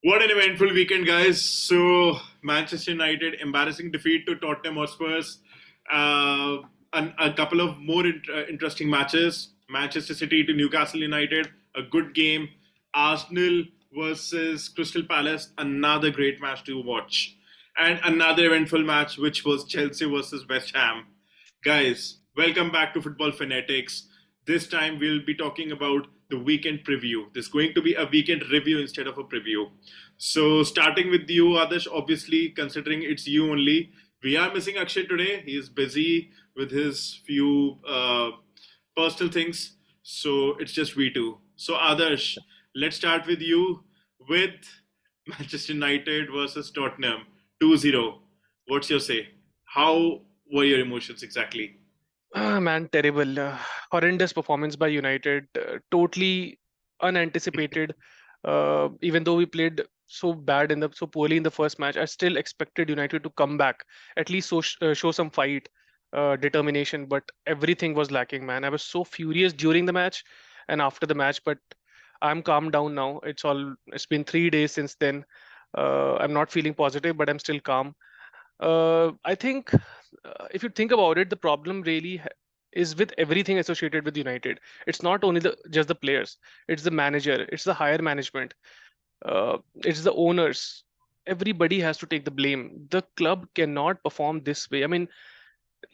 What an eventful weekend, guys. So, Manchester United, embarrassing defeat to Tottenham Hotspurs. And a couple of more interesting matches. Manchester City to Newcastle United, a good game. Arsenal versus Crystal Palace, another great match to watch. And another eventful match, which was Chelsea versus West Ham. Guys, welcome back to Football Fanatics. This time we'll be talking about the weekend preview. There's going to be a weekend review instead of a preview. So, starting with you, Adarsh, obviously, considering it's you only, we are missing Akshay today. He is busy with his few personal things. So, it's just we two. So, Adarsh, let's start with you with Manchester United versus Tottenham 2-0. What's your say? How were your emotions exactly? Man, terrible. Horrendous performance by United. Totally unanticipated. Even though we played so poorly in the first match, I still expected United to come back, at least show some fight, determination. But everything was lacking, man. I was so furious during the match and after the match, but I'm calmed down now. It's been 3 days since then. I'm not feeling positive, but I'm still calm. I think if you think about it, the problem really is with everything associated with United. It's not only the just the players, it's the manager, it's the higher management, it's the owners. Everybody has to take the blame. The club cannot perform this way. I mean,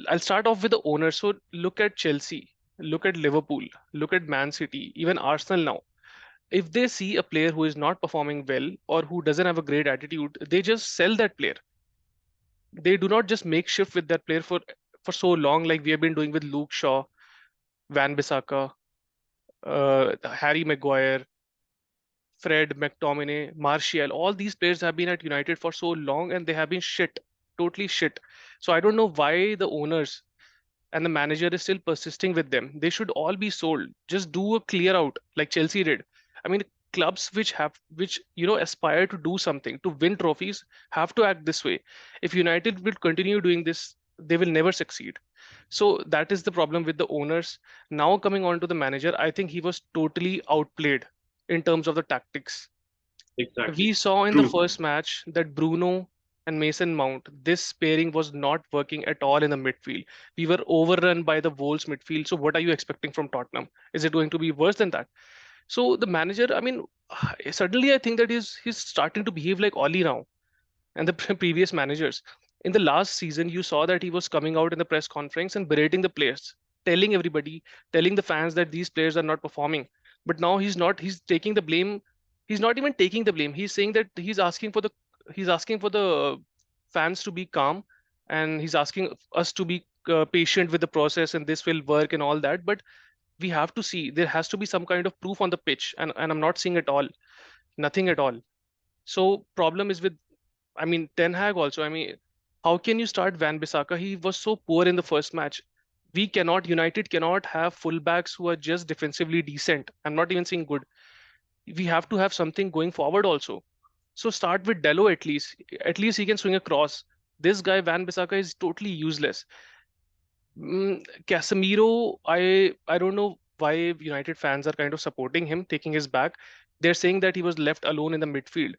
I'll start off with the owners. So look at Chelsea, look at Liverpool, look at Man City, even Arsenal now. If they see a player who is not performing well or who doesn't have a great attitude, they just sell that player. They do not just make shift with that player for so long, like we have been doing with Luke Shaw, Van Bissaka, Harry Maguire, Fred, McTominay, Martial. All these players have been at United for so long and they have been shit, totally shit. So I don't know why the owners and the manager is still persisting with them. They should all be sold. Just do a clear out like Chelsea did. I mean, clubs which aspire to do something to win trophies have to act this way. If United will continue doing this, they will never succeed. So that is the problem with the owners. Now coming on to the manager, I think he was totally outplayed in terms of the tactics. We Exactly. saw in the True. first match that Bruno and Mason Mount, this pairing was not working at all in the midfield. We were overrun by the Wolves midfield. So what are you expecting from Tottenham? Is it going to be worse than that? So the manager, I mean, suddenly I think that he's starting to behave like Oli now and the previous managers. In the last season, you saw that he was coming out in the press conference and berating the players, telling everybody, telling the fans that these players are not performing. But now he's not. He's taking the blame. He's not even taking the blame. He's saying that he's asking for the fans to be calm, and he's asking us to be patient with the process, and this will work and all that. But we have to see there has to be some kind of proof on the pitch, and I'm not seeing it all. Nothing at all. So problem is with, I mean, Ten Hag also. I mean, how can you start Van Bissaka? He was so poor in the first match. United cannot have fullbacks who are just defensively decent. I'm not even saying good. We have to have something going forward also. So start with Dello at least. At least he can swing a cross. This guy Van Bissaka is totally useless. Casemiro, I don't know why United fans are kind of supporting him, taking his back. They're saying that he was left alone in the midfield.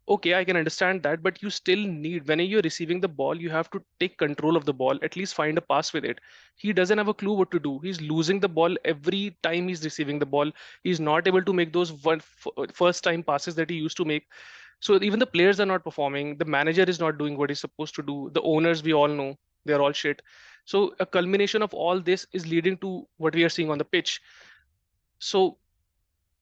Okay, I can understand that, but you still need, when you're receiving the ball, you have to take control of the ball, at least find a pass with it. He doesn't have a clue what to do. He's losing the ball every time he's receiving the ball. He's not able to make those first time passes that he used to make. So even the players are not performing. The manager is not doing what he's supposed to do. The owners, we all know, they're all shit. So a culmination of all this is leading to what we are seeing on the pitch. So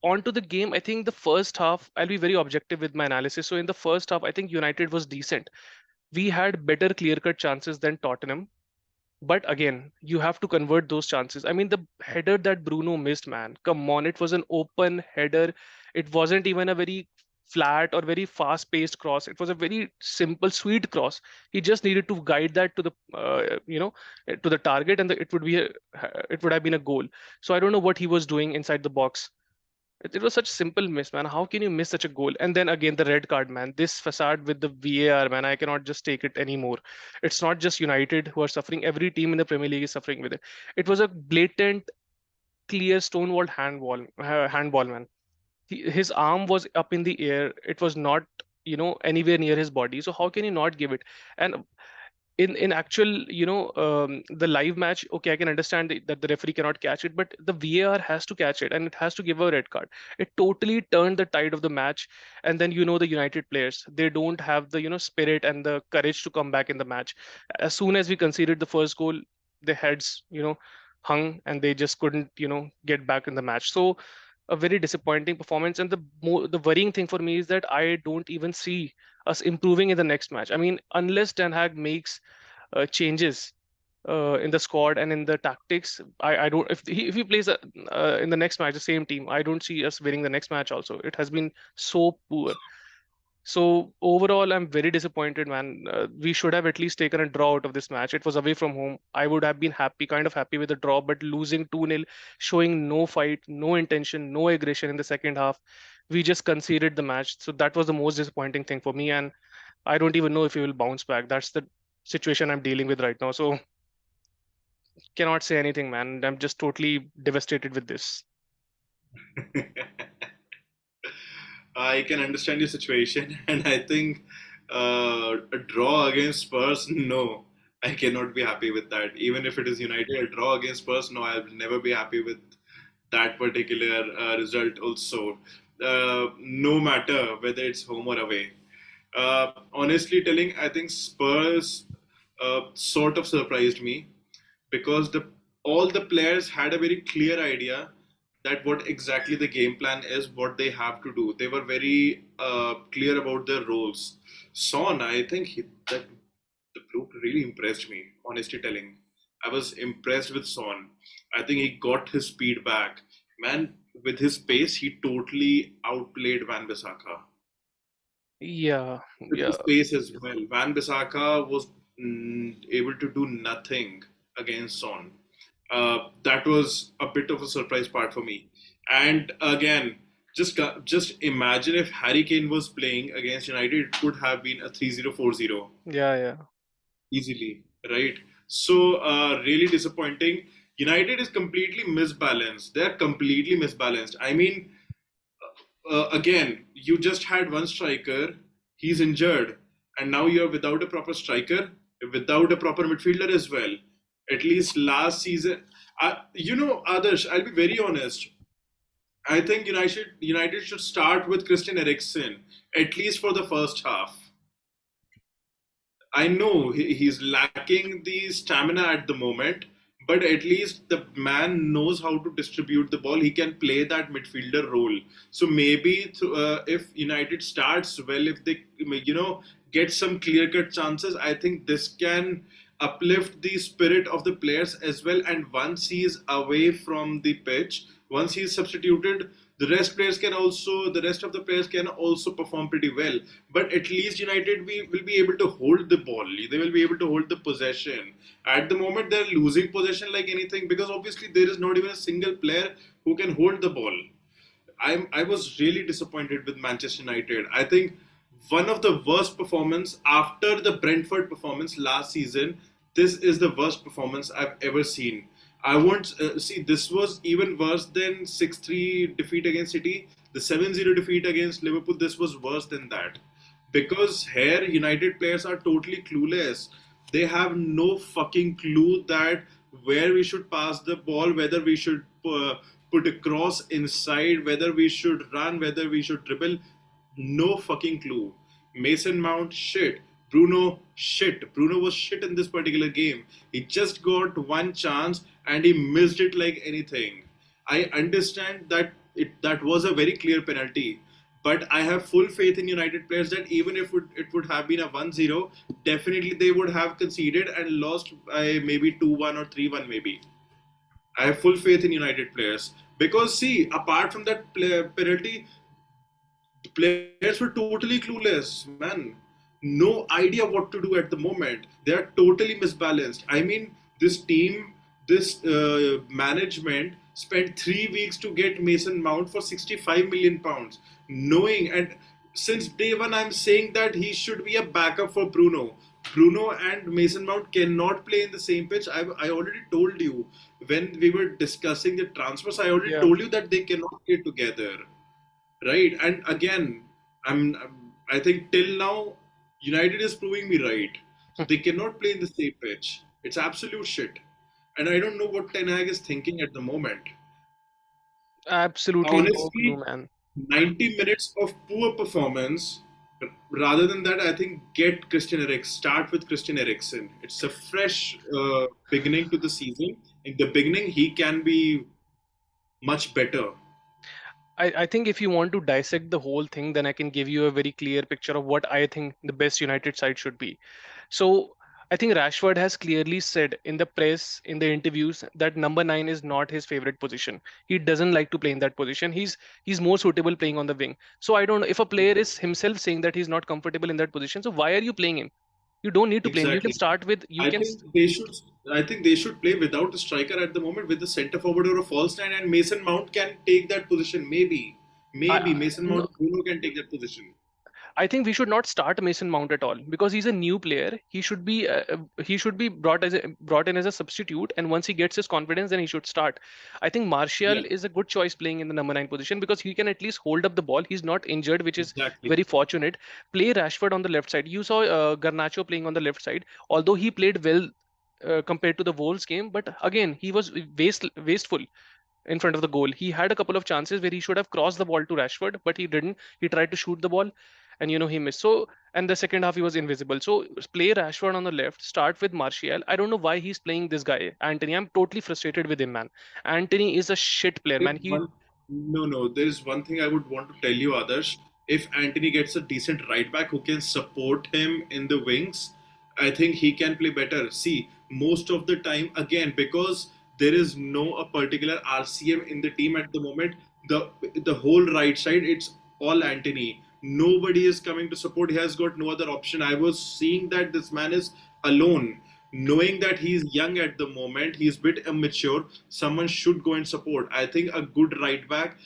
onto the game, I think the first half, I'll be very objective with my analysis. So in the first half, I think United was decent. We had better clear-cut chances than Tottenham. But again, you have to convert those chances. I mean, the header that Bruno missed, man, come on, it was an open header. It wasn't even a very flat or very fast-paced cross. It was a very simple, sweet cross. He just needed to guide that to to the target, and it would have been a goal. So I don't know what he was doing inside the box. It was such simple miss, man. How can you miss such a goal? And then again, the red card, man. This facade with the VAR, man. I cannot just take it anymore. It's not just United who are suffering. Every team in the Premier League is suffering with it. It was a blatant, clear, stonewalled handball, man. his arm was up in the air. It was not, anywhere near his body. So how can you not give it? And in actual, the live match, okay, I can understand that the referee cannot catch it, but the VAR has to catch it and it has to give a red card. It totally turned the tide of the match. And then, the United players, they don't have the, spirit and the courage to come back in the match. As soon as we conceded the first goal, their heads, hung, and they just couldn't, get back in the match. So a very disappointing performance. And the worrying thing for me is that I don't even see us improving in the next match. I mean, unless Ten Hag makes changes in the squad and in the tactics, I don't. If he plays in the next match the same team, I don't see us winning the next match. Also, it has been so poor. So overall, I'm very disappointed, man. We should have at least taken a draw out of this match. It was away from home. I would have been happy, kind of happy with the draw, but losing 2-0, showing no fight, no intention, no aggression in the second half. We just conceded the match. So that was the most disappointing thing for me. And I don't even know if we will bounce back. That's the situation I'm dealing with right now. So cannot say anything, man. I'm just totally devastated with this. I can understand your situation, and I think a draw against Spurs, no, I cannot be happy with that. Even if it is United, a draw against Spurs, no, I will never be happy with that particular result. Also, no matter whether it's home or away. Honestly telling, I think Spurs sort of surprised me because the all the players had a very clear idea that what exactly the game plan is, what they have to do. They were very clear about their roles. Son, I think that the group really impressed me. Honestly telling, I was impressed with Son. I think he got his speed back. Man, with his pace, he totally outplayed Van Bissaka Yeah, with yeah, his pace as well. Van Bissaka was able to do nothing against Son. That was a bit of a surprise part for me. And again, just imagine if Harry Kane was playing against United, it could have been a 3-0, 4-0 yeah, yeah, easily, right? So really disappointing. United is completely misbalanced. They're completely misbalanced. I mean, again, you just had one striker, he's injured, and now you're without a proper striker, without a proper midfielder as well. At least last season, Adarsh, I'll be very honest. I think United should start with Christian Eriksen at least for the first half. I know he's lacking the stamina at the moment, but at least the man knows how to distribute the ball. He can play that midfielder role. So maybe if United starts well, if they get some clear-cut chances, I think this can uplift the spirit of the players as well. And once he's away from the pitch, once he's substituted, the rest of the players can also perform pretty well. But at least United will be able to hold the ball. They will be able to hold the possession. At the moment, they're losing possession like anything because obviously there is not even a single player who can hold the ball. I was really disappointed with Manchester United. I think one of the worst performance after the Brentford performance last season. This is the worst performance I've ever seen. I won't see this was even worse than 6-3 defeat against City. The 7-0 defeat against Liverpool. This was worse than that because here United players are totally clueless. They have no fucking clue that where we should pass the ball, whether we should put a cross inside, whether we should run, whether we should dribble. No fucking clue. Mason Mount shit. Bruno shit. Bruno was shit in this particular game. He just got one chance and he missed it like anything. I understand that that was a very clear penalty, but I have full faith in United players that even if it would have been a 1-0, definitely they would have conceded and lost by maybe 2-1 or 3-1 maybe. I have full faith in United players because see, apart from that penalty, the players were totally clueless, man. No idea what to do at the moment. They are totally misbalanced. I mean, this team, this management spent 3 weeks to get Mason Mount for 65 million pounds, knowing and since day one, I'm saying that he should be a backup for Bruno. Bruno and Mason Mount cannot play in the same pitch. I already told you when we were discussing the transfers. I already yeah. told you that they cannot play together. right? And again, I think till now, United is proving me right. So they cannot play in the same pitch. It's absolute shit. And I don't know what Ten Hag is thinking at the moment. Absolutely no clue, Honestly, man. 90 minutes of poor performance. Rather than that, I think get Christian Eriksen. Start with Christian Eriksen. It's a fresh beginning to the season. In the beginning, he can be much better. I think if you want to dissect the whole thing, then I can give you a very clear picture of what I think the best United side should be. So I think Rashford has clearly said in the press, in the interviews, that number nine is not his favorite position. He doesn't like to play in that position. He's more suitable playing on the wing. So I don't know if a player is himself saying that he's not comfortable in that position. So why are you playing him? You don't need to play him. You can Exactly. start with you I can. think they should. I think they should play without a striker at the moment, with the centre forward or a false nine, and Mason Mount can take that position. Maybe Mason No, Mount Bruno can take that position. I think we should not start Mason Mount at all because he's a new player. He should be brought in as a substitute, and once he gets his confidence, then he should start. I think Yeah, Martial is a good choice playing in the number nine position because he can at least hold up the ball. He's not injured, which is exactly. very fortunate. Play Rashford on the left side. You saw Garnacho playing on the left side, although he played well. Compared to the Wolves game, but again he was wasteful in front of the goal. He had a couple of chances where he should have crossed the ball to Rashford, but he didn't. He tried to shoot the ball, and he missed. So, and the second half he was invisible. So play Rashford on the left. Start with Martial. I don't know why he's playing this guy, Anthony. I'm totally frustrated with him, man. Anthony is a shit player, There's man. He one, no. There's one thing I would want to tell you, Adarsh. If Anthony gets a decent right back who can support him in the wings, I think he can play better. See, most of the time, again, because there is no a particular RCM in the team at the moment, the the whole right side, it's all Anthony. Nobody is coming to support. He has got no other option. I was seeing that this man is alone, knowing that he's young at the moment, he's a bit immature. Someone should go and support. I think a good right back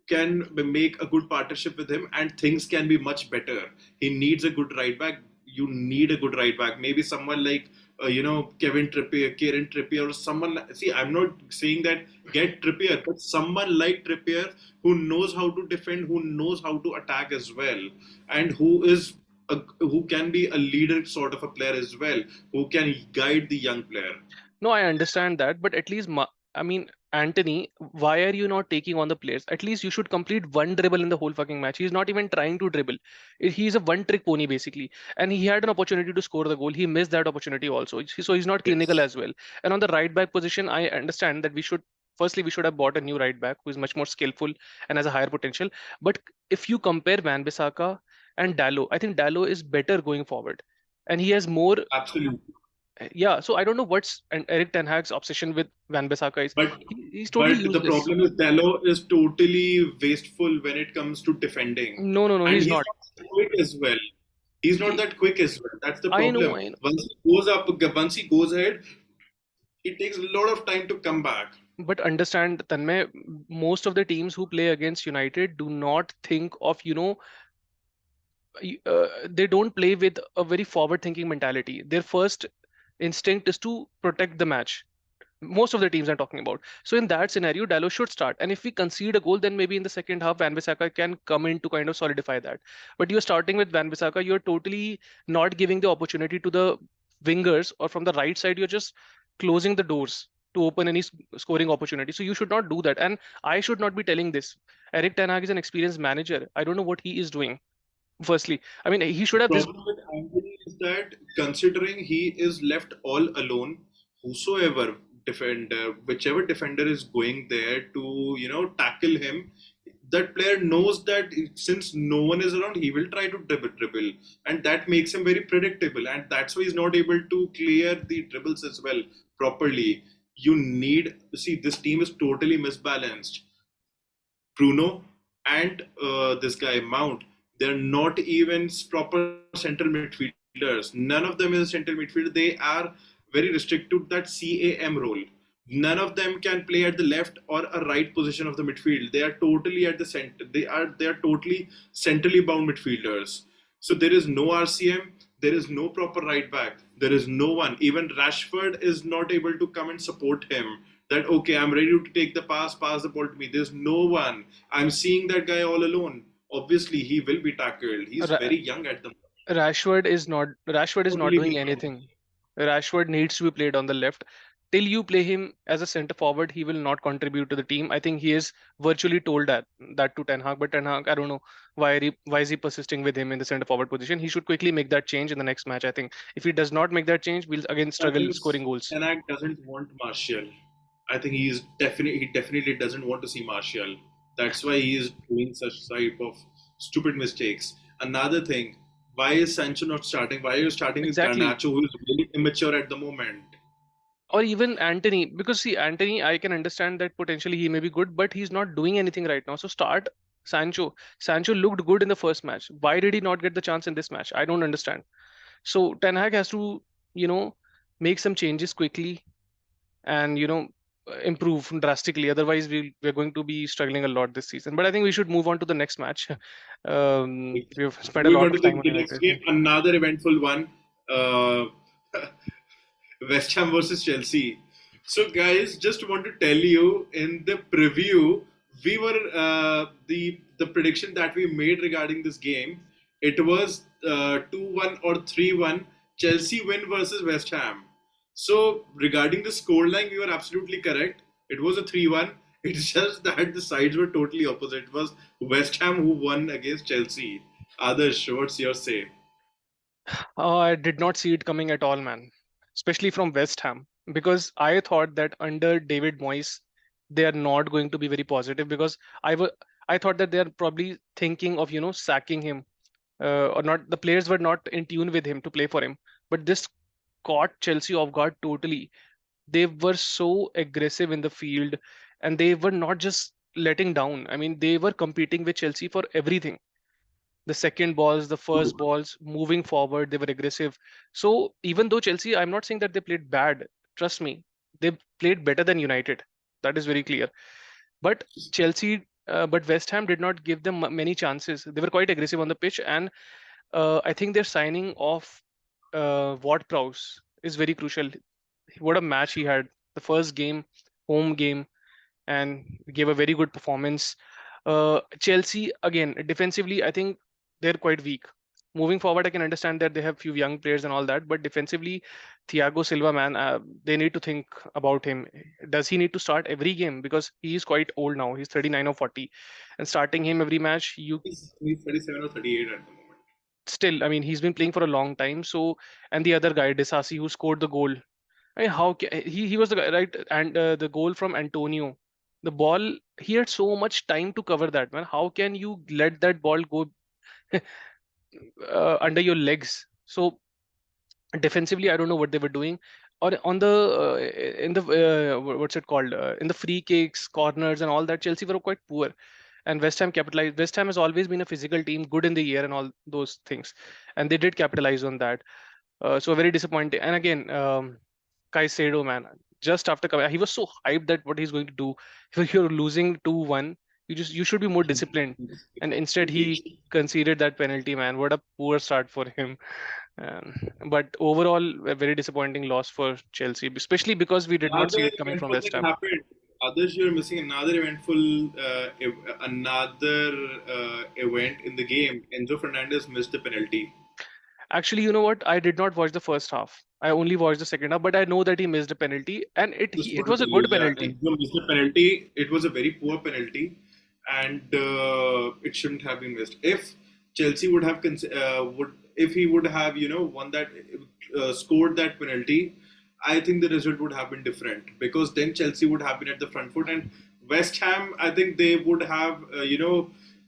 can make a good partnership with him, and things can be much better. He needs a good right back. You need a good right back. Maybe someone like Kevin Trippier, Kieran Trippier, or someone. See, I'm not saying that get Trippier, but someone like Trippier who knows how to defend, who knows how to attack as well, and who can be a leader sort of a player as well, who can guide the young player. No, I understand that, but at least, I mean, Anthony, why are you not taking on the players? At least you should complete one dribble in the whole fucking match. He's not even trying to dribble. He's a one-trick pony basically, and he had an opportunity to score the goal. He missed that opportunity also, so he's not clinical Yes, as well. And on the right back position, I understand that firstly we should have bought a new right back who is much more skillful and has a higher potential. But if you compare Van Bissaka and Dallo, I think Dallo is better going forward, and he has more. absolutely. Yeah, so I don't know what's Eric Ten Hag's obsession with Van Bissaka is. But He's totally but the useless. problem is Dallo is totally wasteful when it comes to defending, No, no, no, and he's he's not. not quick as well. He's not He, that quick as well. That's the I know, problem. I know. Once he goes ahead, it takes a lot of time to come back. But understand, Tanmay, most of the teams who play against United do not think of, they don't play with a very forward-thinking mentality. Their first instinct is to protect the match. Most of the teams I'm talking about. So in that scenario, Dalot should start. And if we concede a goal, then maybe in the second half, Van Bissaka can come in to kind of solidify that. But you're starting with Van Bissaka, you're totally not giving the opportunity to the wingers, or from the right side, you're just closing the doors to open any scoring opportunity. So you should not do that. And I should not be telling this. Eric Ten Hag is an experienced manager. I don't know what he is doing. Firstly, I mean, he The should have this. problem with Anthony is that considering he is left all alone, whosoever defender, whichever defender is going there to tackle him, that player knows that since no one is around, he will try to dribble, and that makes him very predictable, and that's why he's not able to clear the dribbles as well properly. You need see this team is totally misbalanced. Bruno and this guy Mount, they're not even proper central midfielders. None of them is a central midfielder. They are very restricted to that CAM role. None of them can play at the left or a right position of the midfield. They are totally at the center. They are totally centrally bound midfielders. So there is no RCM. There is no proper right back. There is no one. Even Rashford is not able to come and support him that okay, I'm ready to take the pass the ball to me. There's no one. I'm seeing that guy all alone. Obviously, he will be tackled. He's Ra- very young at the moment. Rashford is not Totally doing different. anything. Rashford needs to be played on the left. Till you play him as a centre forward, he will not contribute to the team. I think he is virtually told that to Ten Hag, but Ten Hag, I don't know why is he persisting with him in the centre forward position. He should quickly make that change in the next match. I think if he does not make that change, we'll again I struggle think scoring goals. Tanak doesn't want Martial. I think he definitely doesn't want to see Martial. That's why he is doing such type of stupid mistakes. Another thing, why is Sancho not starting? Why are you starting with Exactly. Garnacho, who is really immature at the moment? Or even Anthony, because see, Anthony, I can understand that potentially he may be good, but he's not doing anything right now. So start Sancho. Sancho looked good in the first match. Why did he not get the chance in this match? I don't understand. So Ten Hag has to, you know, make some changes quickly and improve drastically. Otherwise, we're going to be struggling a lot this season. But I think we should move on to the next match. We've spent a Moving lot on to of time on the next United. game, another eventful one. Uh, West Ham versus Chelsea. So, guys, just want to tell you in the preview, we were the prediction that we made regarding this game. It was 2-1 or 3-1 Chelsea win versus West Ham. So, regarding the scoreline, we were absolutely correct. It was a 3-1. It's just that the sides were totally opposite. It was West Ham who won against Chelsea. Others, what's your say? I did not see it coming at all, man. Especially from West Ham, because I thought that under David Moyes, they are not going to be very positive. Because I thought that they are probably thinking of sacking him, or not. The players were not in tune with him to play for him. But this caught Chelsea off guard totally. They were so aggressive in the field, and they were not just letting down. I mean, they were competing with Chelsea for everything. The second balls, the first balls, moving forward, they were aggressive. So even though Chelsea, I'm not saying that they played bad. Trust me, they played better than United. That is very clear. But but West Ham did not give them many chances. They were quite aggressive on the pitch, and I think their signing of Ward-Prowse is very crucial. What a match he had! The first game, home game, and gave a very good performance. Chelsea, again, defensively, I think they're quite weak. Moving forward, I can understand that they have few young players and all that, but defensively, Thiago Silva, man, they need to think about him. Does he need to start every game? Because he is quite old now. He's 39 or 40, and starting him every match, you He's 37 or 38 at the moment. still, I mean, he's been playing for a long time. So, and the other guy, Disasi, who scored the goal. I mean, he was the guy, right? And the goal from Antonio, the ball, he had so much time to cover that, man. How can you let that ball go under your legs? So defensively, I don't know what they were doing. Or on the in the what's it called, in the free kicks, corners, and all that, Chelsea were quite poor, and West Ham capitalized. West Ham has always been a physical team, good in the air and all those things, and they did capitalize on that. So very disappointing. And again, Caicedo, man, just after coming, he was so hyped that what he's going to do. If you're losing 2-1, you should be more disciplined. And instead, he conceded that penalty, man. What a poor start for him. Um, but overall, a very disappointing loss for Chelsea, especially because we did not see Another it coming from eventful West thing Ham. happened. Others, you're missing another event in the game. Enzo Fernandez missed the penalty. Actually, you know what? I did not watch the first half. I only watched the second half, but I know that he missed a penalty, and Just it want to was a tell you, good yeah, penalty. Enzo missed the penalty. It was a very poor penalty, and it shouldn't have been missed. If Chelsea would have would if he would have won that scored that penalty, I think the result would have been different because then Chelsea would have been at the front foot, and West Ham, I think they would have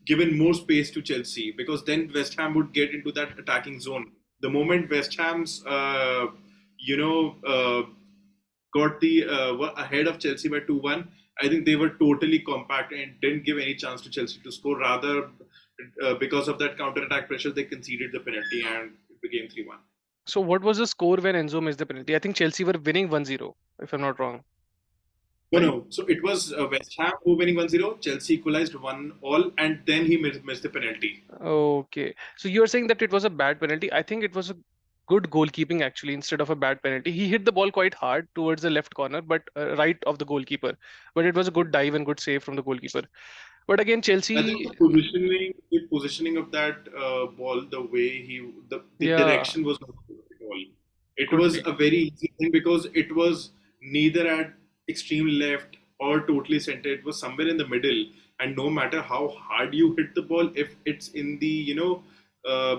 given more space to Chelsea because then West Ham would get into that attacking zone. The moment West Ham's you know. Got the were ahead of Chelsea by 2-1. I think they were totally compact and didn't give any chance to Chelsea to score. Rather, because of that counter attack pressure, they conceded the penalty and it became 3-1. So what was the score when Enzo missed the penalty? I think Chelsea were winning 1-0, if I'm not wrong, No, right? no. So it was West Ham who were winning 1-0. Chelsea equalized 1-all, and then he missed the penalty. Okay. So you're saying that it was a bad penalty. I think it was a good goalkeeping actually instead of a bad penalty. He hit the ball quite hard towards the left corner, but right of the goalkeeper. But it was a good dive and good save from the goalkeeper. But again, I think Chelsea, the positioning of that ball, the way the yeah, direction was not good at all. It could was be a very easy thing because it was neither at extreme left or totally center. It was somewhere in the middle, and no matter how hard you hit the ball, if it's in the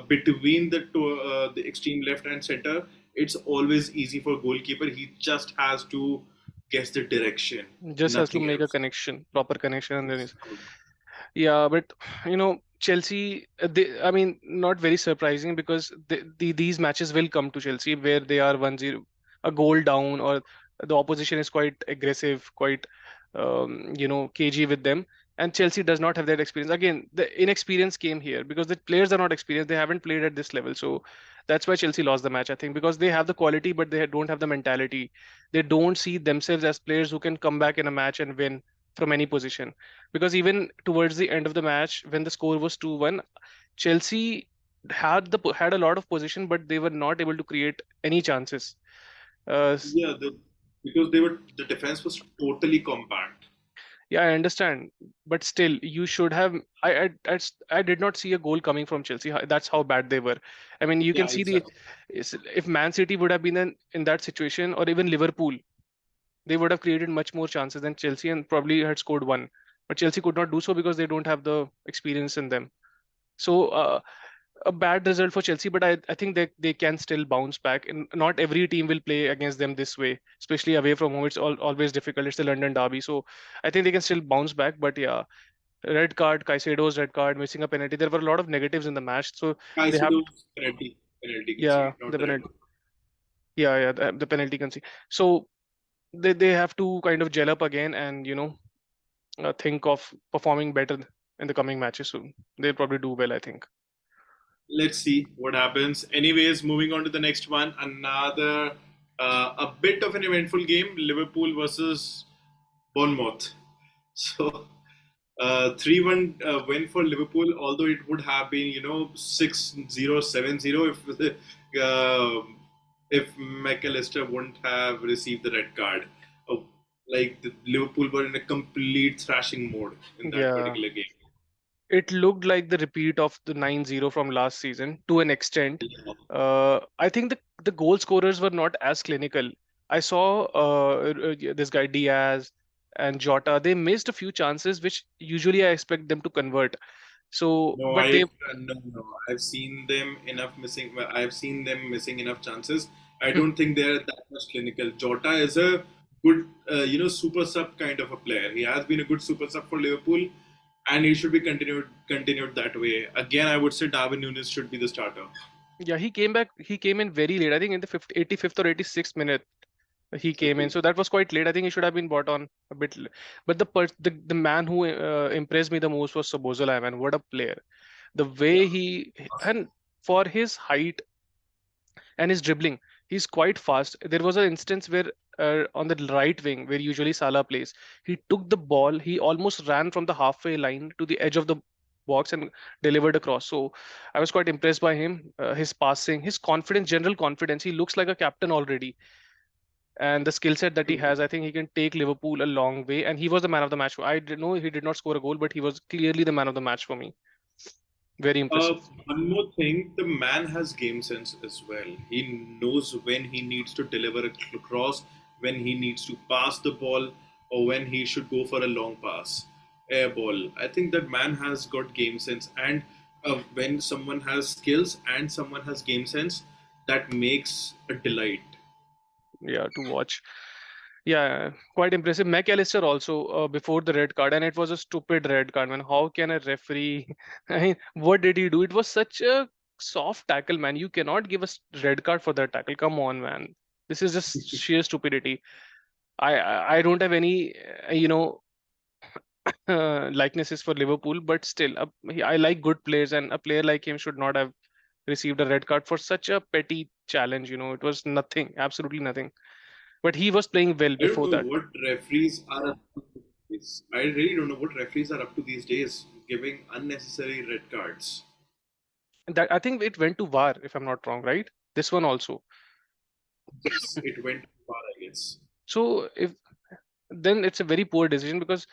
between the extreme left and center, it's always easy for goalkeeper. He just has to guess the direction, just has to nothing make a else. connection, proper connection, and then Exactly. yeah, but Chelsea, I mean, not very surprising because these matches will come to Chelsea where they are 1-0, a goal down, or the opposition is quite aggressive, quite, cagey with them. And Chelsea does not have that experience. Again, the inexperience came here because the players are not experienced. They haven't played at this level. So that's why Chelsea lost the match, I think, because they have the quality, but they don't have the mentality. They don't see themselves as players who can come back in a match and win from any position, because even towards the end of the match when the score was 2-1, Chelsea had a lot of position, but they were not able to create any chances. uh, s- Yeah, because the defense was totally compact. yeah, I understand, but still you should have. I did not see a goal coming from Chelsea. That's how bad they were. I mean, you can Yeah, see the exactly. if Man City would have been in that situation, or even Liverpool, they would have created much more chances than Chelsea and probably had scored one. But Chelsea could not do so because they don't have the experience in them. So a bad result for Chelsea, but I think they can still bounce back. And not every team will play against them this way, especially away from home. It's always difficult. It's the London derby, so I think they can still bounce back. But yeah, red card, Caicedo's red card, missing a penalty. There were a lot of negatives in the match, so they have, Caicedo's penalty yeah, concede, not the the red penalty, one. yeah, the penalty concede. So they have to kind of gel up again and think of performing better in the coming matches. So they'll probably do well, I think. Let's see what happens. Anyways, moving on to the next one. Another a bit of an eventful game: Liverpool versus Bournemouth. So 3-1 win for Liverpool, although it would have been 6-0, 7-0 uh, if McAllister wouldn't have received the red card. Uh, like Liverpool were in a complete thrashing mode in that Yeah. particular game. It looked like the repeat of the 9-0 from last season to an extent. Yeah. I think the goal scorers were not as clinical. I saw this guy Diaz and Jota. They missed a few chances, which usually I expect them to convert. So, No, but they, no. I've seen them enough missing. Well, I've seen them missing enough chances. I hmm, don't think they're that much clinical. Jota is a good, super sub kind of a player. He has been a good super sub for Liverpool, and he should be continued that way. Again, I would say Darwin Nunes should be the starter. yeah, he came back. He came in very late. I think in the 85th or 86th minute he came in. Exactly. So that was quite late. I think he should have been bought on a bit. But the man who impressed me the most was Sobozalai, man. What a player! The Yeah. way he, and for his height and his dribbling, he's quite fast. There was an instance where on the right wing, where usually Salah plays, he took the ball, he almost ran from the halfway line to the edge of the box and delivered across. So I was quite impressed by him, his passing, his confidence, general confidence. He looks like a captain already, and the skill set that he has, I think he can take Liverpool a long way. And he was the man of the match. I did know he did not score a goal, but he was clearly the man of the match for me. Very Uh, impressive. One more thing, the man has game sense as well. He knows when he needs to deliver a cross, when he needs to pass the ball, or when he should go for a long pass, air ball. I think that man has got game sense, and when someone has skills and someone has game sense, that makes a delight. Yeah, to watch. Yeah, quite impressive. McAllister also before the red card, and it was a stupid red card, man. How can a referee? I mean, what did he do? It was such a soft tackle, man. You cannot give a red card for that tackle. Come on, man. This is just sheer stupidity. I don't have any likenesses for Liverpool, but still, I like good players, and a player like him should not have received a red card for such a petty challenge. It was nothing, absolutely nothing. But he was playing well I don't before know that. what referees are up to these. I really don't know what referees are up to these days, giving unnecessary red cards. That I think it went to VAR, if I'm not wrong, right? This one also. Yes, it went far, I guess. So if then it's a very poor decision because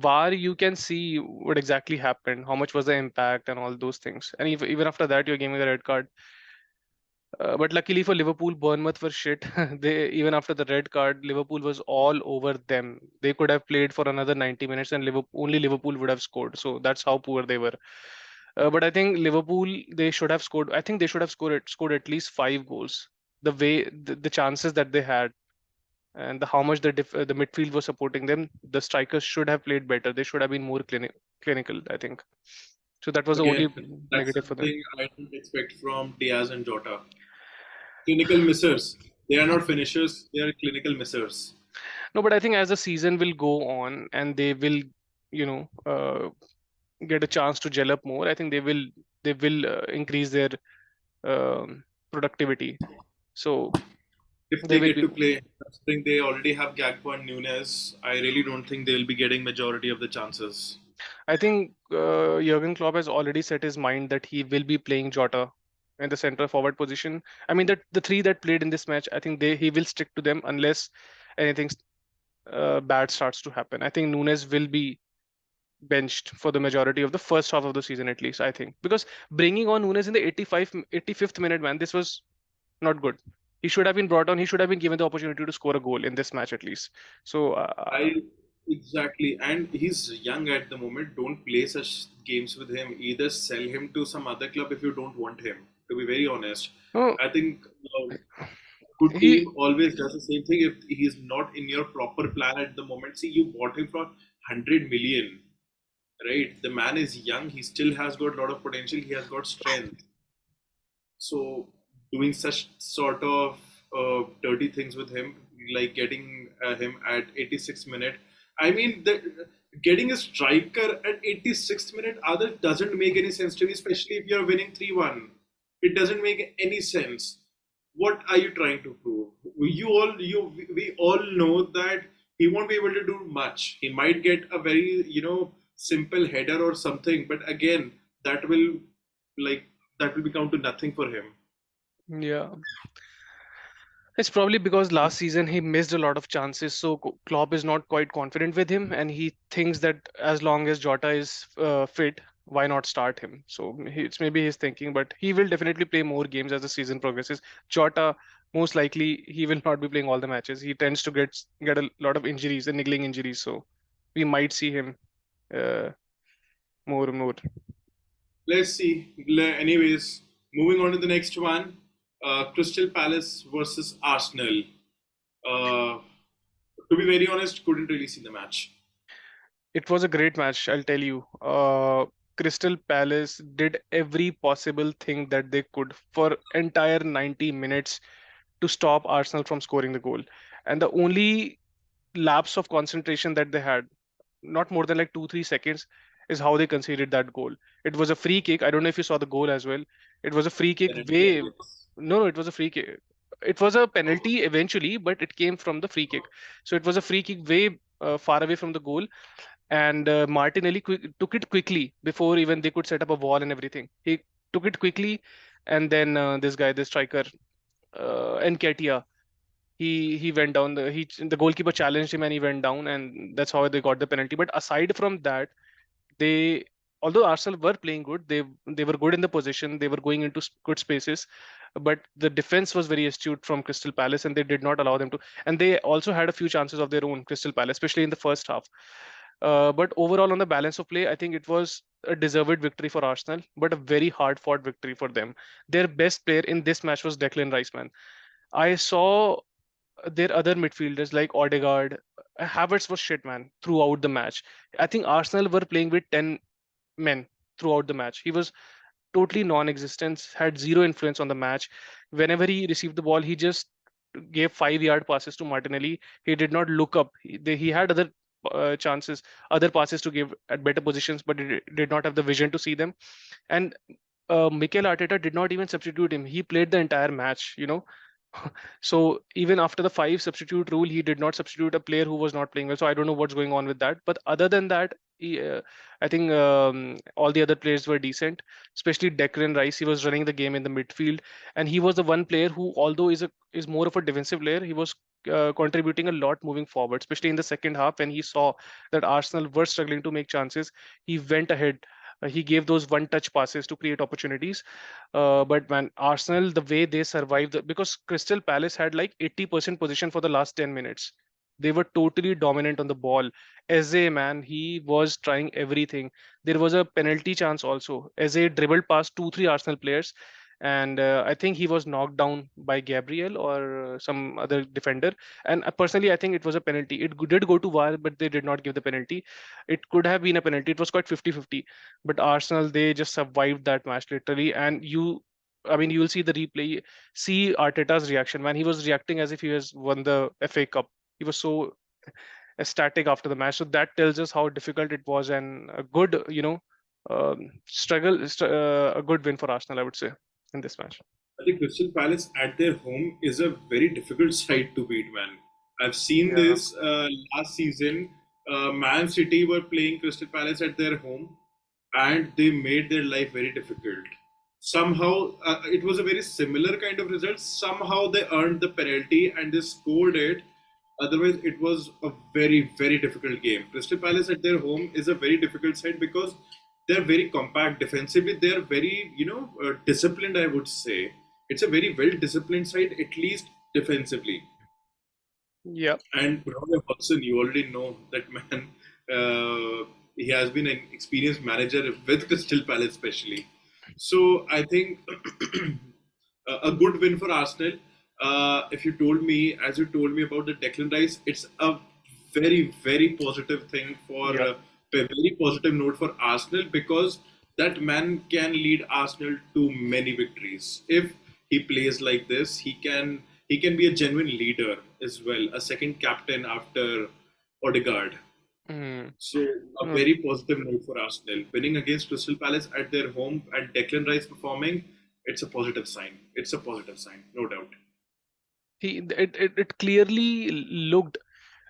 VAR you can see what exactly happened, how much was the impact and all those things. And if, even after that you're giving a red card. But luckily for Liverpool, Bournemouth were shit. They even after the red card, Liverpool was all over them. They could have played for another 90 minutes and Liverpool, only Liverpool would have scored. So that's how poor they were. But I think Liverpool they should have scored. I think they should have scored at least 5 goals. The way the chances that they had and how much the midfield was supporting them, the strikers should have played better. They should have been more clinical. I think so. That was the only Again, that's negative for them. something I don't expect from Diaz and Jota. Clinical missers. They are not finishers, they are clinical missers. No, but I think as the season will go on and they will, you know, get a chance to gel up more, I think they will increase their productivity. So If they they will get be. to play, considering they already have Gakpo and Nunes, I really don't think they'll be getting majority of the chances. I think Jurgen Klopp has already set his mind that he will be playing Jota in the center forward position. I mean that the three that played in this match, I think they he will stick to them unless anything bad starts to happen. I think Nunes will be benched for the majority of the first half of the season at least, I think, because bringing on Nunes in the 85th minute, man, this was not good. He should have been brought on. He should have been given the opportunity to score a goal in this match at least. So I exactly, and he's young at the moment. Don't play such games with him. Either sell him to some other club if you don't want him. To be very honest, no, I think good he team always does the same thing. If he's not in your proper plan at the moment, see, you bought him for 100 million, right? The man is young. He still has got a lot of potential. He has got strength. So doing such sort of dirty things with him, like getting him at 86th minute. I mean, getting a striker at 86th minute other doesn't make any sense to me, especially if you're winning 3-1. It doesn't make any sense. What are you trying to prove? We all know that he won't be able to do much. He might get a very, simple header or something, but again, that will like that will become to nothing for him. yeah. It's probably because last season he missed a lot of chances, so Klopp is not quite confident with him, and he thinks that as long as Jota is fit, why not start him? So it's maybe his thinking, but he will definitely play more games as the season progresses. Jota, most likely, he will not be playing all the matches. He tends to get a lot of injuries and niggling injuries, so we might see him uh, more and more. Let's see. Anyways, moving on to the next one, Crystal Palace versus Arsenal. Uh, to be very honest, couldn't really see the match. It was a great match, I'll tell you. Crystal Palace did every possible thing that they could for entire 90 minutes to stop Arsenal from scoring the goal. And the only lapse of concentration that they had, not more than like 2-3 seconds, is how they conceded that goal. It was a free kick. I don't know if you saw the goal as well. It was a free kick Penalty, I way. guess. No, it was a free kick. It was a Oh, penalty eventually, but it came from the free kick. So it was a free kick way far away from the goal, and Martinelli took it quickly before even they could set up a wall and everything. He took it quickly, and then this guy, the striker, Nketiah, he went down. The goalkeeper challenged him and he went down, and that's how they got the penalty. But aside from that, they although Arsenal were playing good, they were good in the position. They were going into good spaces, but the defense was very astute from Crystal Palace, and they did not allow them to. And they also had a few chances of their own, Crystal Palace, especially in the first half. But overall, on the balance of play, I think it was a deserved victory for Arsenal, but a very hard-fought victory for them. Their best player in this match was Declan Rice, man. I saw their other midfielders like Odegaard, Havertz was shit, man, throughout the match. I think Arsenal were playing with 10 men throughout the match. He was totally non-existent, had zero influence on the match. Whenever he received the ball, he just gave 5 yard passes to Martinelli. He did not look up. He had other chances, other passes to give at better positions, but he did not have the vision to see them. And Mikel Arteta did not even substitute him. He played the entire match. So even after the five substitute rule, he did not substitute a player who was not playing well. So I don't know what's going on with that. But other than that, I think all the other players were decent, especially Declan Rice. He was running the game in the midfield, and he was the one player who, although is more of a defensive player, he was contributing a lot moving forward, especially in the second half when he saw that Arsenal were struggling to make chances. He went ahead. He gave those one-touch passes to create opportunities. But man, Arsenal, the way they survived, because Crystal Palace had like 80% position for the last 10 minutes. They were totally dominant on the ball. Eze, man, he was trying everything. There was a penalty chance also. Eze dribbled past two, three Arsenal players, and I think he was knocked down by Gabriel or some other defender. And personally, I think it was a penalty. It did go to VAR, but they did not give the penalty. It could have been a penalty. It was quite 50-50. But Arsenal, they just survived that match literally. And I mean, you will see the replay, see Arteta's reaction, man. He was reacting as if he has won the FA Cup. He was so ecstatic after the match. So that tells us how difficult it was, and a good, a good win for Arsenal, I would say, in this match. I think Crystal Palace at their home is a very difficult side to beat, man. I've seen Yeah. this last season. Man City were playing Crystal Palace at their home, and they made their life very difficult. Somehow, it was a very similar kind of result. Somehow, they earned the penalty and they scored it. Otherwise, it was a very, very difficult game. Crystal Palace at their home is a very difficult side because they're very compact defensively. They're very, disciplined, I would say. It's a very well disciplined side, at least defensively. Yeah. And Roy Hodgson, you already know that man. He has been an experienced manager with Crystal Palace, especially. So I think a good win for Arsenal. If you told me, as you told me about the Declan Rice, it's a very, very positive thing for Yeah. a very positive note for Arsenal because that man can lead Arsenal to many victories. If he plays like this, he can be a genuine leader as well, a second captain after Odegaard. Mm. So a No, very positive note for Arsenal. Winning against Crystal Palace at their home and Declan Rice performing, it's a positive sign. It's a positive sign, no doubt. it clearly looked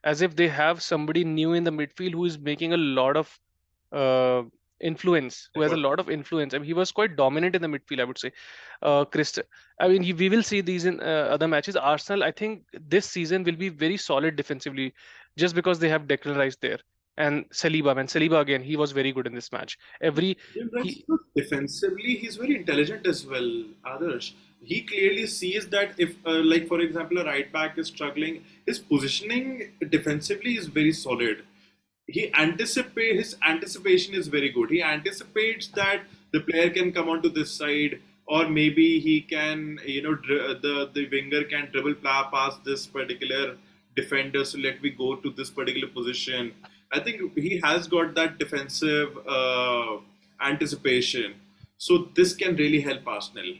as if they have somebody new in the midfield who is making a lot of uh, influence, who has a Effort. lot of influence. I mean, he was quite dominant in the midfield, I would say. Christ, I mean, we will see these in other matches. Arsenal, I think this season will be very solid defensively, just because they have Declan Rice there and Saliba. Man, Saliba again, he was very good in this match. Every Declan Rice he is not defensively, he's very intelligent as well, Adarsh. He clearly sees that if, like for example, a right back is struggling, his positioning defensively is very solid. His anticipation is very good. He anticipates that the player can come onto this side, or maybe he can, the winger can dribble past this particular defender. So let me go to this particular position. I think he has got that defensive anticipation. So this can really help Arsenal,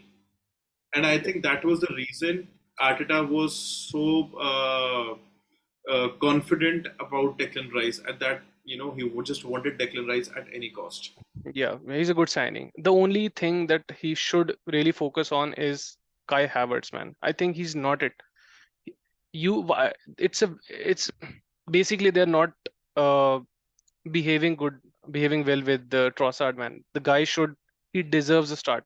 and I think that was the reason Arteta was so confident about Declan Rice, and that he just wanted Declan Rice at any cost. Yeah, he's a good signing. The only thing that he should really focus on is Kai Havertz, man. I think he's not it. It's basically they're not uh behaving well with the Trossard, man. The guy he deserves a start,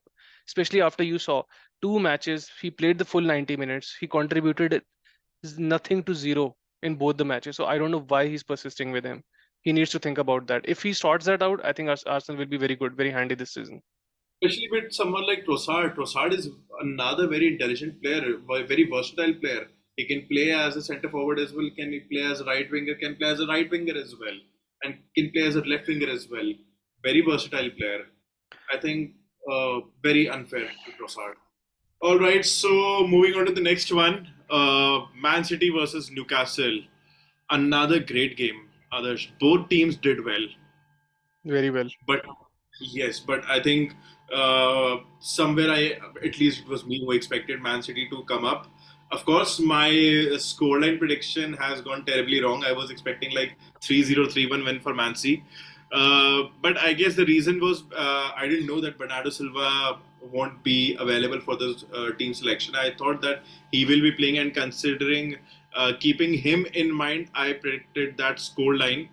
especially after you saw two matches. He played the full 90 minutes. He contributed nothing to zero in both the matches. So I don't know why he's persisting with him. He needs to think about that. If he sorts that out, I think Arsenal will be very good, very handy this season. Especially with someone like Trossard. Trossard is another very intelligent player, very versatile player. He can play as a centre forward as well. Can he play as a right winger? Can play as a right winger as well, and can play as a left winger as well. Very versatile player. I think very unfair to Trossard. All right, so moving on to the next one, Man City versus Newcastle. Another great game. Others, both teams did well. Very well. But yes, but I think somewhere at least it was me who expected Man City to come up. Of course, my scoreline prediction has gone terribly wrong. I was expecting like 3-0, 3-1 win for Man City. But I guess the reason was I didn't know that Bernardo Silva won't be available for the team selection. I thought that he will be playing, and considering keeping him in mind, I predicted that scoreline.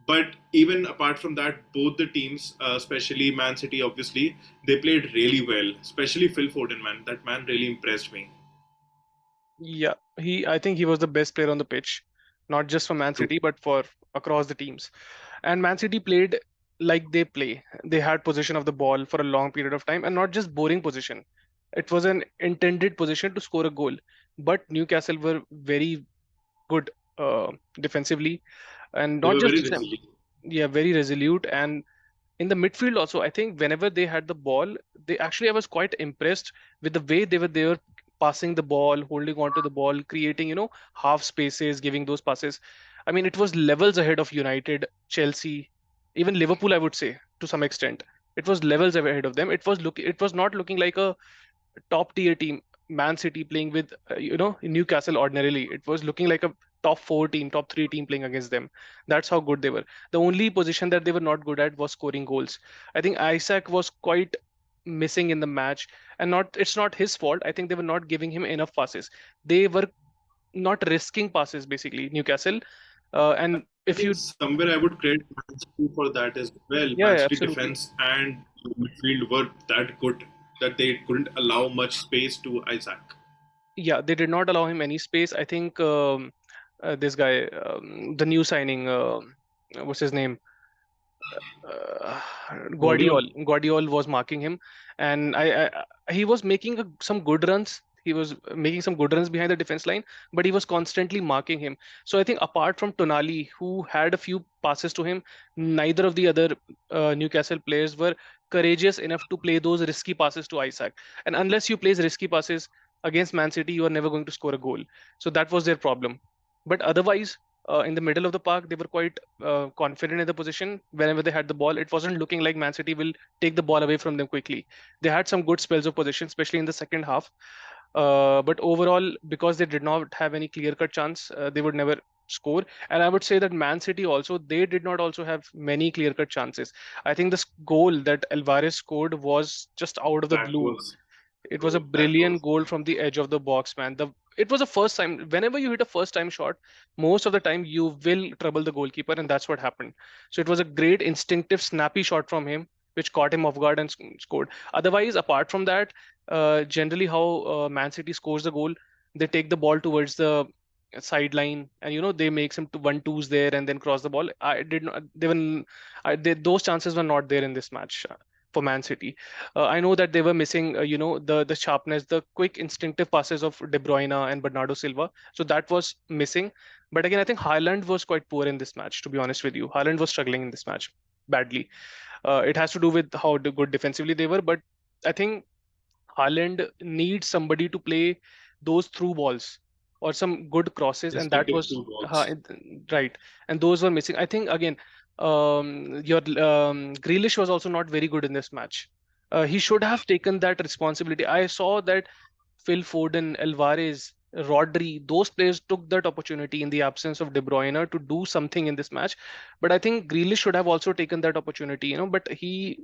But even apart from that, both the teams, especially Man City, obviously, they played really well. Especially Phil Foden, man. That man really impressed me. Yeah, I think he was the best player on the pitch, not just for Man True. City, but for across the teams. And Man City played like they play. They had possession of the ball for a long period of time, and not just boring position. It was an intended position to score a goal. But Newcastle were very good defensively, and They not were very just them. resilient. Yeah, very resolute. And in the midfield also, I think whenever they had the ball, they actually, I was quite impressed with the way they were passing the ball, holding on to the ball, creating, half spaces, giving those passes. I mean, it was levels ahead of United, Chelsea, even Liverpool, I would say, to some extent. It was levels ahead of them. It was not looking like a top tier team, Man City playing with Newcastle ordinarily. It was looking like a top four team, top three team playing against them. That's how good they were. The only position that they were not good at was scoring goals. I think Isaac was quite missing in the match, and not it's not his fault. I think they were not giving him enough passes. They were not risking passes basically, Newcastle. And I if think you somewhere I would credit Man City for that as well. Yeah, Man yeah, City absolutely. defense and midfield were that good that they couldn't allow much space to Isaac. Yeah, they did not allow him any space. I think this guy, the new signing, what's his name? uh, Guardiola. Guardiol was marking him, and he was making some good runs. He was making some good runs behind the defense line, but he was constantly marking him. So I think apart from Tonali, who had a few passes to him, neither of the other Newcastle players were courageous enough to play those risky passes to Isaac. And unless you play risky passes against Man City, you are never going to score a goal. So that was their problem. But otherwise, in the middle of the park, they were quite confident in the position whenever they had the ball. It wasn't looking like Man City will take the ball away from them quickly. They had some good spells of possession, especially in the second half. But overall, because they did not have any clear-cut chance, they would never score. And I would say that Man City also, they did not also have many clear-cut chances. I think this goal that Alvarez scored was just out of the That blue. was It was a true. That was brilliant goal from the edge of the box, man. It was a first time. Whenever you hit a first time shot, most of the time you will trouble the goalkeeper, and that's what happened. So it was a great instinctive, snappy shot from him, which caught him off guard and scored. Otherwise, apart from that, generally how Man City scores the goal, they take the ball towards the sideline, and they make some 1-2s there and then cross the ball. I did not. Those chances were not there in this match for Man City. I know that they were missing, the sharpness, the quick instinctive passes of De Bruyne and Bernardo Silva. So that was missing. But again, I think Haaland was quite poor in this match. To be honest with you, Haaland was struggling in this match badly. It has to do with how good defensively they were, but I think Haaland needs somebody to play those through balls or some good crosses, and that instinctive was through balls. right. And those were missing. I think again, your Grealish was also not very good in this match. He should have taken that responsibility. I saw that Phil Foden, Alvarez, Rodri, those players took that opportunity in the absence of De Bruyne to do something in this match. But I think Grealish should have also taken that opportunity, But he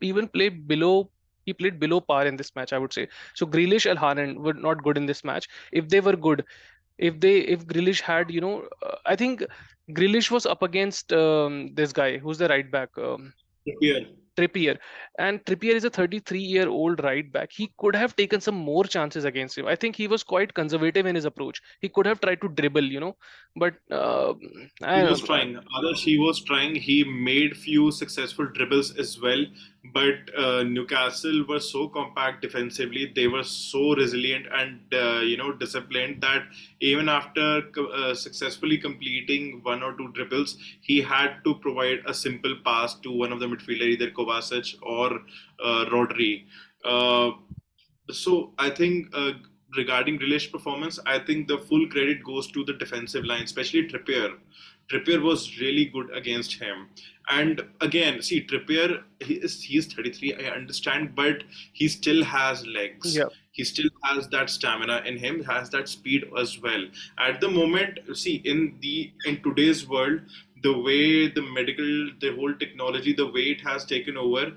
even played below. He played below par in this match, I would say. So Grealish and Haaland were not good in this match. If they were good, if Grealish had, I think Grealish was up against this guy who's the right back. Trippier. Trippier. And Trippier is a 33-year-old right back. He could have taken some more chances against him. I think he was quite conservative in his approach. He could have tried to dribble, but He I was don't know. trying. Others he was trying. He made few successful dribbles as well. But Newcastle were so compact defensively. They were so resilient and disciplined that even after successfully completing one or two dribbles, he had to provide a simple pass to one of the midfielder, either Kovacic or Rodri. Uh, so I think regarding Grealish performance, I think the full credit goes to the defensive line, especially Trippier. Trippier was really good against him. And again, see, Trippier, he is 33, I understand, but he still has legs. Yeah, He still has that stamina in him, has that speed as well. At the moment, see, in today's world, the way the whole technology, the way it has taken over,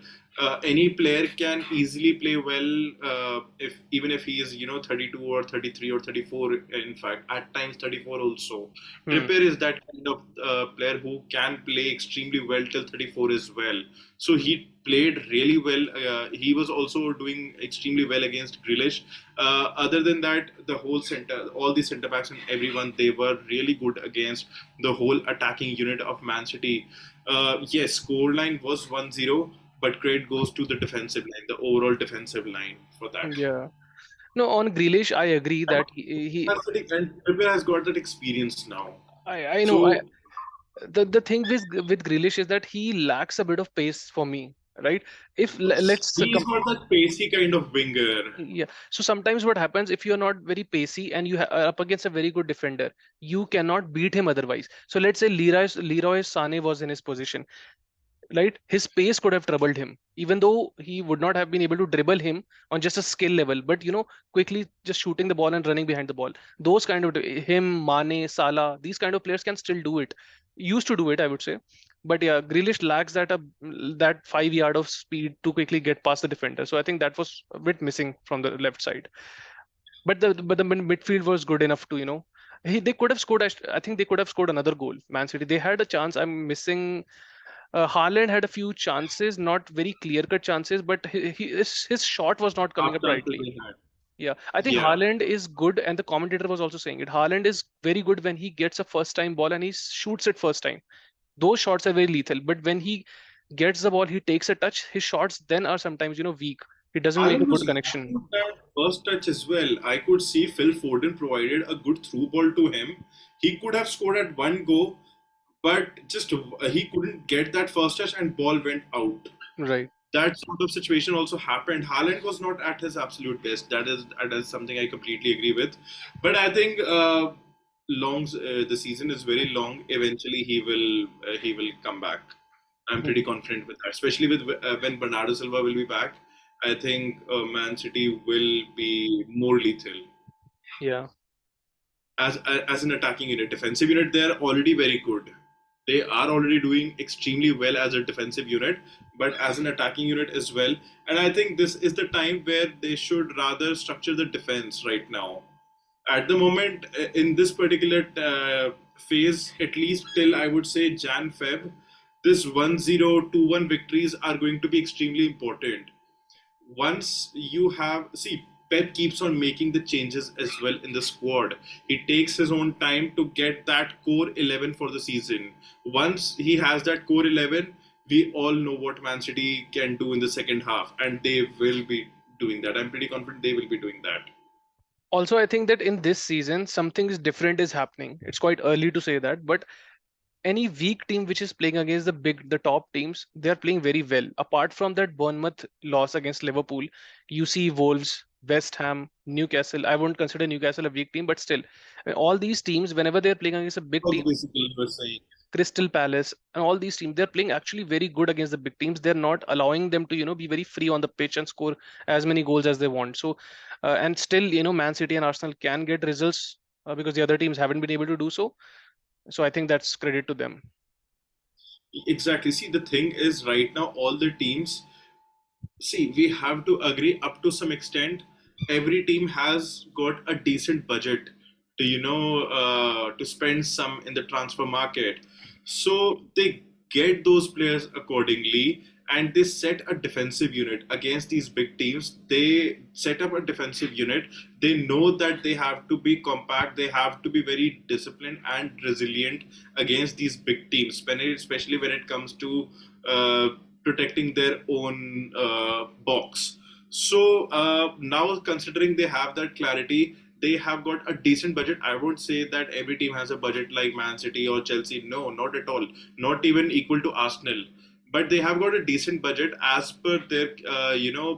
any player can easily play well, if even if he is 32 or 33 or 34, in fact at times 34 also. Hmm. Trippier is that kind of player who can play extremely well till 34 as well. So he played really well. He was also doing extremely well against Grealish. Other than that, the whole center, all the centre backs and everyone, they were really good against the whole attacking unit of Man City. Yes, scoreline was 1-0, but credit goes to the defensive line, the overall defensive line for that. Yeah. No, on Grealish, I agree that he Man City and Trippier has got that experience now. I know I So the thing with Grealish is that he lacks a bit of pace for me, right? If let's he's not that pacey kind of winger. yeah. So sometimes what happens if you're not very pacey and you are up against a very good defender, you cannot beat him otherwise. So let's say Leroy Sané was in his position, right? His pace could have troubled him, even though he would not have been able to dribble him on just a skill level. But quickly just shooting the ball and running behind the ball, those kind of him, Mane, Salah, these kind of players can still do it. Used to do it, I would say. But yeah, Grealish lacks that 5 yard of speed to quickly get past the defender. So I think that was a bit missing from the left side. But the midfield was good enough to they could have scored. I think they could have scored another goal. Man City, they had a chance. I'm missing Haaland had a few chances, not very clear-cut chances, but his shot was not coming Half up chances rightly. they had. Yeah, I think Yeah. Haaland is good, and the commentator was also saying it. Haaland is very good when he gets a first-time ball and he shoots it first time. Those shots are very lethal. But when he gets the ball, he takes a touch. His shots then are sometimes weak. He doesn't make a Haaland good was connection. lacking that first touch as well. I could see Phil Foden provided a good through ball to him. He could have scored at one go, but just he couldn't get that first touch and ball went out. Right. That sort of situation also happened. Haaland was not at his absolute best. That is something I completely agree with. But I think the season is very long. Eventually, he will come back. I'm Mhm. pretty confident with that, especially with when Bernardo Silva will be back. I think Man City will be more lethal Yeah. as an attacking unit. Defensive unit, they are already very good. They are already doing extremely well as a defensive unit, but as an attacking unit as well. And I think this is the time where they should rather structure the defense right now. At the moment, in this particular phase, at least till I would say Jan Feb, this 1-0, 2-1 victories are going to be extremely important. Once you have, see, Pep keeps on making the changes as well in the squad. He takes his own time to get that core 11 for the season. Once he has that core 11, we all know what Man City can do in the second half, and they will be doing that. I'm pretty confident they will be doing that. Also, I think that in this season, something is different is happening. It's quite early to say that, but any weak team which is playing against the top teams, they are playing very well. Apart from that Bournemouth loss against Liverpool, you see Wolves, West Ham, Newcastle. I won't consider Newcastle a weak team, but still, all these teams, whenever they're playing against a big What team, basically you were saying. Crystal Palace and all these teams, they're playing actually very good against the big teams. They're not allowing them to be very free on the pitch and score as many goals as they want. So and still Man City and Arsenal can get results because the other teams haven't been able to do so. So I think that's credit to them. Exactly. See, the thing is, right now, all the teams, see, we have to agree up to some extent. Every team has got a decent budget to to spend some in the transfer market, so they get those players accordingly, and they set a defensive unit against these big teams. They set up a defensive unit. They know that they have to be compact, they have to be very disciplined and resilient against these big teams, especially when it comes to uh, protecting their own box. So now, considering they have that clarity, they have got a decent budget. I won't say that every team has a budget like Man City or Chelsea. No, not at all. Not even equal to Arsenal. But they have got a decent budget as per their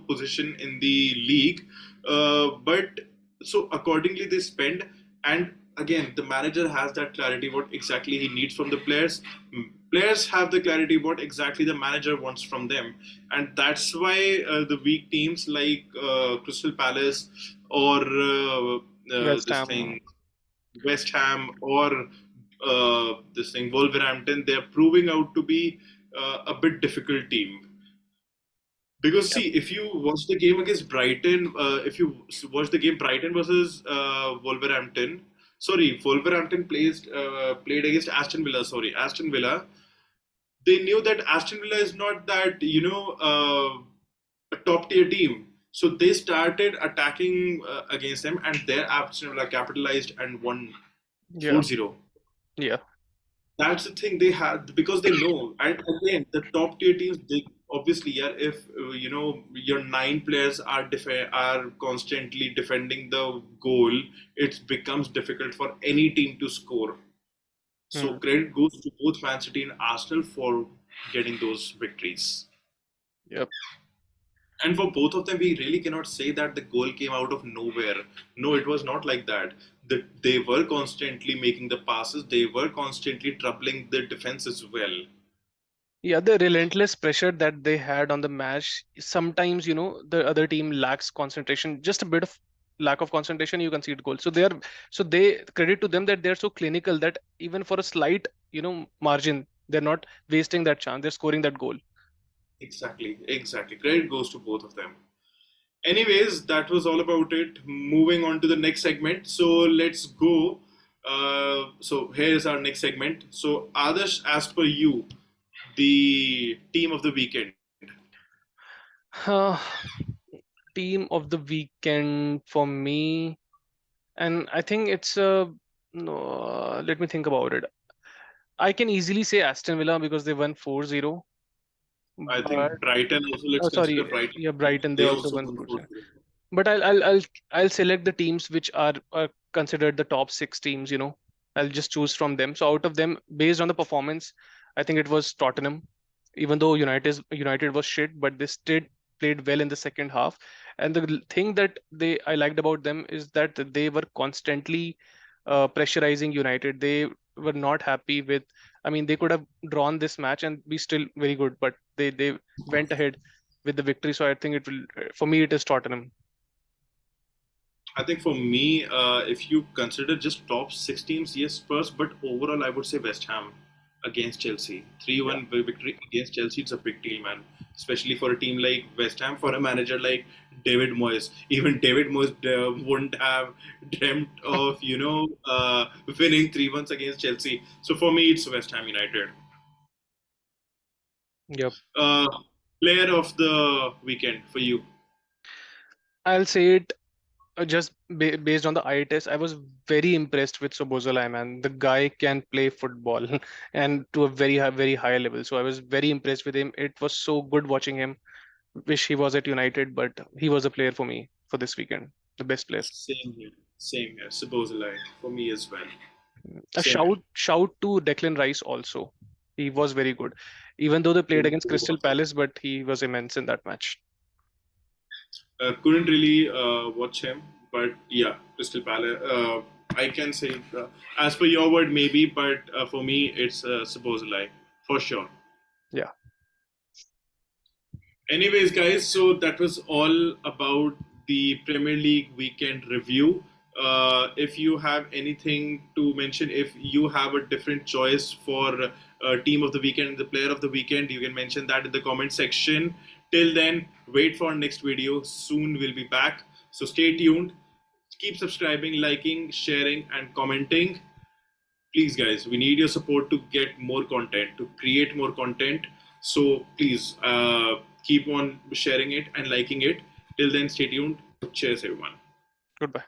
position in the league. But so accordingly they spend, and again the manager has that clarity what exactly he needs from the players. Players have the clarity what exactly the manager wants from them, and that's why the weak teams like Crystal Palace or West this Ham. thing West Ham or this thing Wolverhampton, they're proving out to be a bit difficult team. Because Yep. see, if you watch the game against Brighton, if you watch the game Brighton versus Wolverhampton, sorry, Wolverhampton played against Aston Villa. Sorry, Aston Villa. They knew that Aston Villa is not that a top tier team. So they started attacking against them, and their Aston Villa capitalized and won Yeah. 4-0. Yeah. That's the thing they had because they know. And again, the top tier teams, they obviously, yeah, if your nine players are constantly defending the goal, it becomes difficult for any team to score. So Hmm. credit goes to both Man City and Arsenal for getting those victories. Yep. And for both of them, we really cannot say that the goal came out of nowhere. No, it was not like that. They were constantly making the passes, they were constantly troubling the defense as well. Yeah, the relentless pressure that they had on the match, sometimes, the other team lacks concentration, just a bit of lack of concentration, you concede goals. So they credit to them that they're so clinical that even for a slight, margin, they're not wasting that chance. They're scoring that goal. Exactly, exactly. Credit goes to both of them. Anyways, that was all about it. Moving on to the next segment. So let's go. So here's our next segment. So Adarsh, as per you, the team of the weekend. Uh, Team of the weekend for me, and I think it's no, let me think about it. I can easily say Aston Villa because they won 4-0. I But think Brighton also. Let's oh, consider sorry, Brighton. yeah, Brighton, they They also also won won 4-0. 4-0. But I'll select the teams which are considered the top six teams, I'll just choose from them. So out of them, based on the performance, I think it was Tottenham. Even though United was shit, but they still played well in the second half. And the thing that they I liked about them is that they were constantly pressurizing United. They were not happy with. I mean, they could have drawn this match and be still very good, but they went ahead with the victory. So I think it will for me it is Tottenham. I think for me, if you consider just top six teams, yes, Spurs, but overall, I would say West Ham against Chelsea. Yeah. 3-1 victory against Chelsea, it's a big deal, man. Especially for a team like West Ham, for a manager like David Moyes. Even David Moyes wouldn't have dreamt of, winning 3-1 against Chelsea. So for me, it's West Ham United. Yep. Uh, Player of the weekend for you. I'll say it just based on the eye test. I was very impressed with Sobozalai, man. The guy can play football and to a very high level. So I was very impressed with him. It was so good watching him. Wish he was at United, but he was a player for me for this weekend. The best player. Same here. Same here. Supposedly for me as well. A Same here. shout to Declan Rice also. He was very good. Even though they played against Crystal Palace, but he was immense in that match. Couldn't really watch him, but yeah, Crystal Palace. I can say, as per your word, maybe, but for me, it's supposedly for sure. Yeah. Anyways, guys, so that was all about the Premier League weekend review. If you have anything to mention, if you have a different choice for team of the weekend, the player of the weekend, you can mention that in the comment section. Till then, wait for our next video. Soon we'll be back. So stay tuned. Keep subscribing, liking, sharing, and commenting. Please, guys, we need your support to get more content, to create more content. So please keep on sharing it and liking it. Till then, stay tuned. Cheers, everyone. Goodbye.